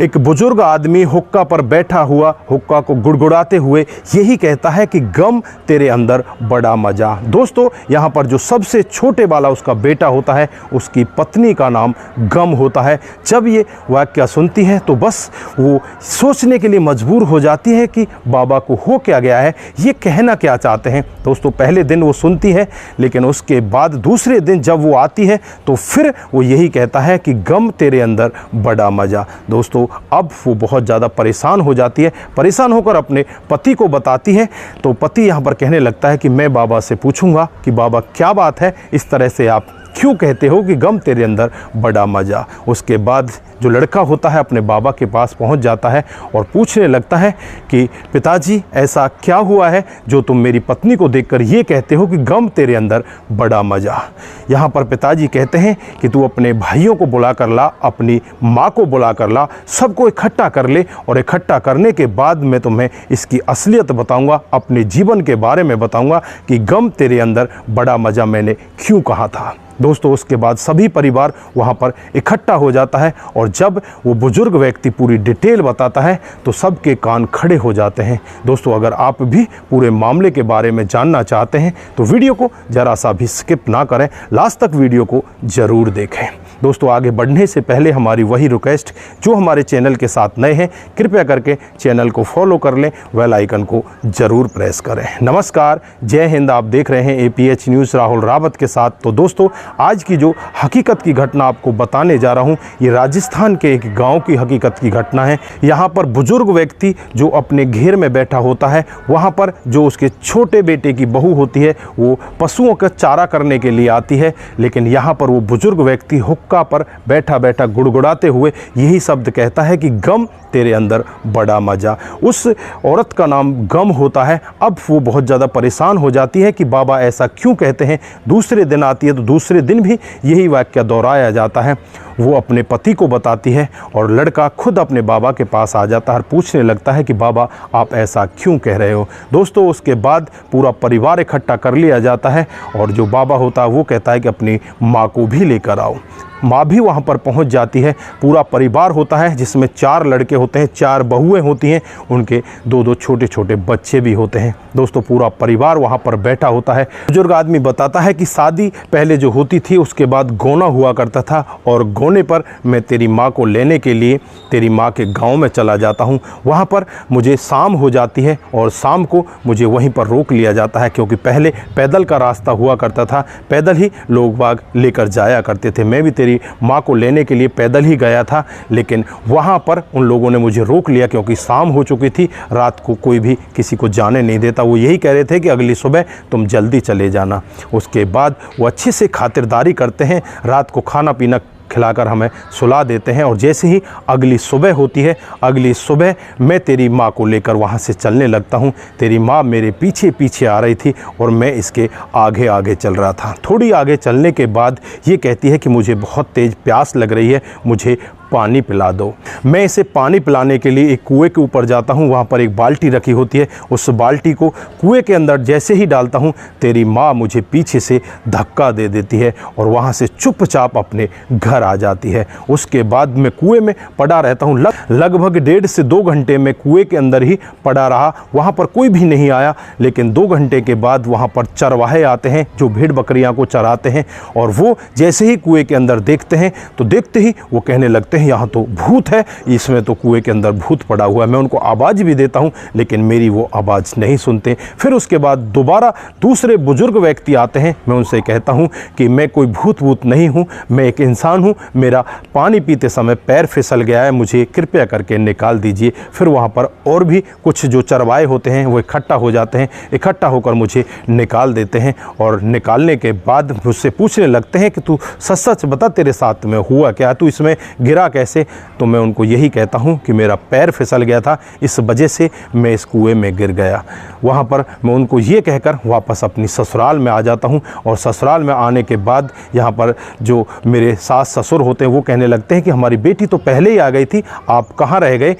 एक बुजुर्ग आदमी हुक्का पर बैठा हुआ हुक्का को गुड़गुड़ाते हुए यही कहता है कि गम तेरे अंदर बड़ा मज़ा। दोस्तों, यहाँ पर जो सबसे छोटे वाला उसका बेटा होता है, उसकी पत्नी का नाम गम होता है। जब ये वाक्य सुनती है तो बस वो सोचने के लिए मजबूर हो जाती है कि बाबा को हो क्या गया है, ये कहना क्या चाहते हैं। दोस्तों, पहले दिन वो सुनती है, लेकिन उसके बाद दूसरे दिन जब वो आती है तो फिर वो यही कहता है कि गम तेरे अंदर बड़ा मज़ा। दोस्तों, अब वो बहुत ज़्यादा परेशान हो जाती है। परेशान होकर अपने पति को बताती है तो पति यहाँ पर कहने लगता है कि मैं बाबा से पूछूंगा कि बाबा क्या बात है, इस तरह से आप क्यों कहते हो कि गम तेरे अंदर बड़ा मज़ा। उसके बाद जो लड़का होता है अपने बाबा के पास पहुंच जाता है और पूछने लगता है कि पिताजी, ऐसा क्या हुआ है जो तुम मेरी पत्नी को देखकर ये कहते हो कि गम तेरे अंदर बड़ा मज़ा। यहाँ पर पिताजी कहते हैं कि तू अपने भाइयों को बुला कर ला, अपनी माँ को बुला कर ला, सबको इकट्ठा कर ले और इकट्ठा करने के बाद मैं तुम्हें इसकी असलियत बताऊँगा, अपने जीवन के बारे में बताऊँगा कि गम तेरे अंदर बड़ा मज़ा मैंने क्यों कहा था। दोस्तों, उसके बाद सभी परिवार वहाँ पर इकट्ठा हो जाता है और जब वो बुजुर्ग व्यक्ति पूरी डिटेल बताता है तो सबके कान खड़े हो जाते हैं। दोस्तों, अगर आप भी पूरे मामले के बारे में जानना चाहते हैं तो वीडियो को ज़रा सा भी स्किप ना करें, लास्ट तक वीडियो को ज़रूर देखें। दोस्तों, आगे बढ़ने से पहले हमारी वही रिक्वेस्ट, जो हमारे चैनल के साथ नए हैं कृपया करके चैनल को फॉलो कर लें, बेल आइकन को ज़रूर प्रेस करें। नमस्कार, जय हिंद। आप देख रहे हैं APH न्यूज़ राहुल रावत के साथ। तो दोस्तों, आज की जो हकीकत की घटना आपको बताने जा रहा हूँ, ये राजस्थान के एक गांव की हकीकत की घटना है। यहाँ पर बुजुर्ग व्यक्ति जो अपने घेर में बैठा होता है, वहाँ पर जो उसके छोटे बेटे की बहू होती है वो पशुओं का चारा करने के लिए आती है। लेकिन यहाँ पर वो बुजुर्ग व्यक्ति हुक्का पर बैठा बैठा गुड़गुड़ाते हुए यही शब्द कहता है कि गम तेरे अंदर बड़ा मज़ा। उस औरत का नाम गम होता है। अब वो बहुत ज़्यादा परेशान हो जाती है कि बाबा ऐसा क्यों कहते हैं। दूसरे दिन आती है तो दूसरे दिन भी यही वाक्य दोहराया जाता है। वो अपने पति को बताती है और लड़का खुद अपने बाबा के पास आ जाता है और पूछने लगता है कि बाबा आप ऐसा क्यों कह रहे हो। दोस्तों, उसके बाद पूरा परिवार इकट्ठा कर लिया जाता है और जो बाबा होता है वो कहता है कि अपनी माँ को भी लेकर आओ। माँ भी वहाँ पर पहुँच जाती है। पूरा परिवार होता है जिसमें 4 लड़के होते हैं, 4 बहुएं होती हैं, उनके 2-2 छोटे छोटे बच्चे भी होते हैं। दोस्तों, पूरा परिवार वहाँ पर बैठा होता है। बुजुर्ग आदमी बताता है कि शादी पहले जो होती थी उसके बाद गोना हुआ करता था और गोने पर मैं तेरी माँ को लेने के लिए तेरी माँ के गाँव में चला जाता हूँ। वहाँ पर मुझे शाम हो जाती है और शाम को मुझे वहीं पर रोक लिया जाता है, क्योंकि पहले पैदल का रास्ता हुआ करता था, पैदल ही लोग बाग लेकर जाया करते थे। मैं भी तेरी माँ को लेने के लिए पैदल ही गया था, लेकिन वहाँ पर उन लोगों ने मुझे रोक लिया क्योंकि शाम हो चुकी थी। रात को कोई भी किसी को जाने नहीं देता। वो यही कह रहे थे कि अगली सुबह तुम जल्दी चले जाना। उसके बाद वो अच्छे से खातिरदारी करते हैं, रात को खाना पीना खिलाकर हमें सुला देते हैं और जैसे ही अगली सुबह होती है, अगली सुबह मैं तेरी माँ को लेकर वहाँ से चलने लगता हूँ। तेरी माँ मेरे पीछे पीछे आ रही थी और मैं इसके आगे आगे चल रहा था। थोड़ी आगे चलने के बाद ये कहती है कि मुझे बहुत तेज़ प्यास लग रही है, मुझे पानी पिला दो। मैं इसे पानी पिलाने के लिए एक कुएं के ऊपर जाता हूँ। वहाँ पर एक बाल्टी रखी होती है, उस बाल्टी को कुएं के अंदर जैसे ही डालता हूँ, तेरी माँ मुझे पीछे से धक्का दे देती है और वहाँ से चुपचाप अपने घर आ जाती है। उसके बाद मैं कुएं में पड़ा रहता हूँ। लगभग 1.5 से 2 घंटे में कुएं के अंदर ही पड़ा रहा। वहाँ पर कोई भी नहीं आया, लेकिन 2 घंटे के बाद वहाँ पर चरवाहे आते हैं जो भेड़ बकरियाँ को चराते हैं और वो जैसे ही कुएं के अंदर देखते हैं तो देखते ही वो कहने लगते हैं यहाँ तो भूत है, इसमें तो कुएं के अंदर भूत पड़ा हुआ है। मैं उनको आवाज़ भी देता हूँ लेकिन मेरी वो आवाज़ नहीं सुनते। फिर उसके बाद दोबारा दूसरे बुजुर्ग व्यक्ति आते हैं। मैं उनसे कहता हूँ कि मैं कोई भूत नहीं हूँ, मैं एक इंसान हूँ, मेरा पानी पीते समय पैर फिसल गया है, मुझे कृपया करके निकाल दीजिए। फिर वहाँ पर और भी कुछ जो चरवाए होते हैं वो इकट्ठा हो जाते हैं, इकट्ठा होकर मुझे निकाल देते हैं और निकालने के बाद मुझसे पूछने लगते हैं कि तू सच बता, तेरे साथ में हुआ क्या, तू इसमें गिरा कैसे। तो मैं उनको यही कहता हूँ कि मेरा पैर फिसल गया था, इस वजह से मैं इस कुएं में गिर गया। वहाँ पर मैं उनको ये कहकर वापस अपनी ससुराल में आ जाता हूँ और ससुराल में आने के बाद यहाँ पर जो मेरे सास ससुर होते हैं वो कहने लगते हैं कि हमारी बेटी तो पहले ही आ गई थी, आप कहाँ रह गए।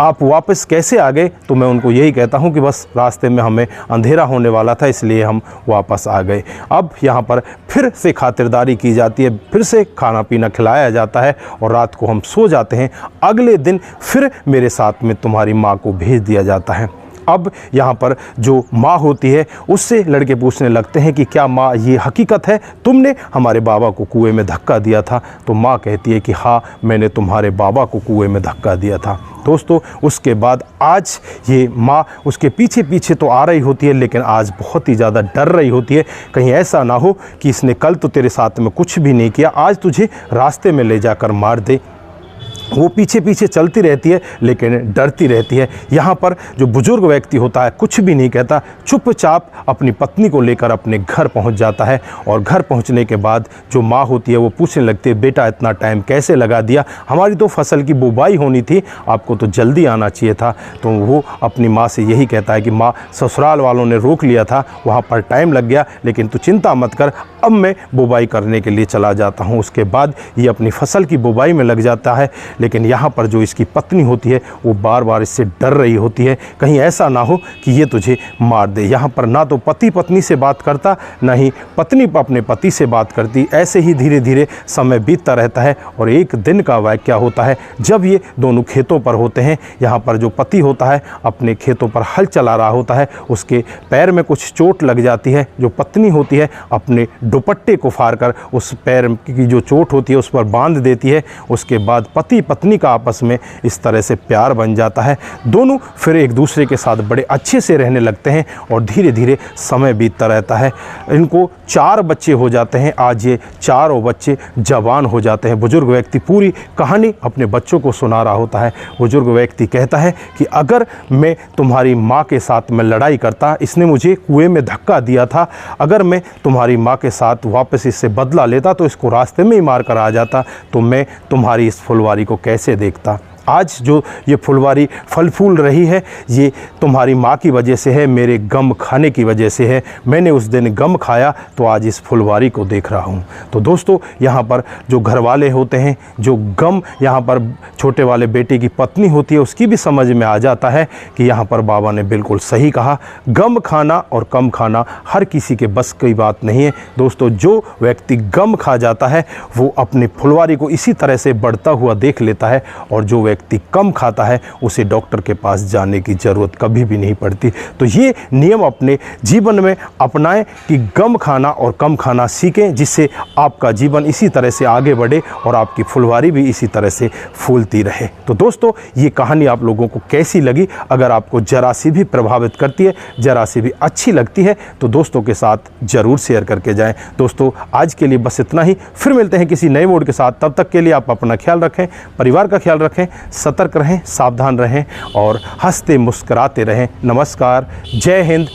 आप वापस कैसे आ गए? तो मैं उनको यही कहता हूँ कि बस रास्ते में हमें अंधेरा होने वाला था, इसलिए हम वापस आ गए। अब यहाँ पर फिर से खातिरदारी की जाती है, फिर से खाना पीना खिलाया जाता है और रात को हम सो जाते हैं। अगले दिन फिर मेरे साथ में तुम्हारी माँ को भेज दिया जाता है। अब यहाँ पर जो माँ होती है उससे लड़के पूछने लगते हैं कि क्या माँ ये हकीकत है, तुमने हमारे बाबा को कुएं में धक्का दिया था? तो माँ कहती है कि हाँ, मैंने तुम्हारे बाबा को कुएं में धक्का दिया था। दोस्तों, उसके बाद आज ये माँ उसके पीछे पीछे तो आ रही होती है, लेकिन आज बहुत ही ज़्यादा डर रही होती है, कहीं ऐसा ना हो कि इसने कल तो तेरे साथ में कुछ भी नहीं किया, आज तुझे रास्ते में ले जाकर मार दे। वो पीछे पीछे चलती रहती है लेकिन डरती रहती है। यहाँ पर जो बुजुर्ग व्यक्ति होता है कुछ भी नहीं कहता, चुपचाप अपनी पत्नी को लेकर अपने घर पहुँच जाता है। और घर पहुँचने के बाद जो माँ होती है वो पूछने लगती है, बेटा इतना टाइम कैसे लगा दिया, हमारी तो फसल की बुवाई होनी थी, आपको तो जल्दी आना चाहिए था। तो वो अपनी माँ से यही कहता है कि माँ, ससुराल वालों ने रोक लिया था, वहाँ पर टाइम लग गया, लेकिन तू चिंता मत कर, अब मैं बुवाई करने के लिए चला जाता हूँ। उसके बाद ये अपनी फसल की बुवाई में लग जाता है, लेकिन यहाँ पर जो इसकी पत्नी होती है वो बार बार इससे डर रही होती है, कहीं ऐसा ना हो कि ये तुझे मार दे। यहाँ पर ना तो पति पत्नी से बात करता, ना ही पत्नी अपने पति से बात करती। ऐसे ही धीरे धीरे समय बीतता रहता है और एक दिन का वाक़या होता है जब ये दोनों खेतों पर होते हैं। यहाँ पर जो पति होता है अपने खेतों पर हल चला रहा होता है, उसके पैर में कुछ चोट लग जाती है। जो पत्नी होती है अपने दुपट्टे को फाड़कर उस पैर की जो चोट होती है उस पर बांध देती है। उसके बाद पति पत्नी का आपस में इस तरह से प्यार बन जाता है। दोनों फिर एक दूसरे के साथ बड़े अच्छे से रहने लगते हैं और धीरे धीरे समय बीतता रहता है। इनको 4 बच्चे हो जाते हैं। आज ये चारों बच्चे जवान हो जाते हैं। बुजुर्ग व्यक्ति पूरी कहानी अपने बच्चों को सुना रहा होता है। बुजुर्ग व्यक्ति कहता है कि अगर मैं तुम्हारी माँ के साथ में लड़ाई करता, इसने मुझे कुएं में धक्का दिया था, अगर मैं तुम्हारी माँ के साथ वापस इससे बदला लेता तो इसको रास्ते में ही मार कर आ जाता, तो मैं तुम्हारी इस फुलवारी को कैसे देखता। आज जो ये फुलवारी फल फूल रही है ये तुम्हारी माँ की वजह से है, मेरे गम खाने की वजह से है। मैंने उस दिन गम खाया तो आज इस फुलवारी को देख रहा हूँ। तो दोस्तों, यहाँ पर जो घर वाले होते हैं, जो गम यहाँ पर छोटे वाले बेटे की पत्नी होती है उसकी भी समझ में आ जाता है कि यहाँ पर बाबा ने बिल्कुल सही कहा, गम खाना और कम खाना हर किसी के बस की बात नहीं है। दोस्तों, जो व्यक्ति गम खा जाता है वो अपनी फुलवारी को इसी तरह से बढ़ता हुआ देख लेता है, और जो व्यक्ति कम खाता है उसे डॉक्टर के पास जाने की ज़रूरत कभी भी नहीं पड़ती। तो ये नियम अपने जीवन में अपनाएं कि गम खाना और कम खाना सीखें, जिससे आपका जीवन इसी तरह से आगे बढ़े और आपकी फुलवारी भी इसी तरह से फूलती रहे। तो दोस्तों, ये कहानी आप लोगों को कैसी लगी? अगर आपको ज़रा सी भी प्रभावित करती है, ज़रा सी भी अच्छी लगती है, तो दोस्तों के साथ ज़रूर शेयर करके जाएं। दोस्तों, आज के लिए बस इतना ही। फिर मिलते हैं किसी नए मोड के साथ। तब तक के लिए आप अपना ख्याल रखें, परिवार का ख्याल रखें, सतर्क रहें, सावधान रहें और हंसते मुस्कुराते रहें। नमस्कार, जय हिंद,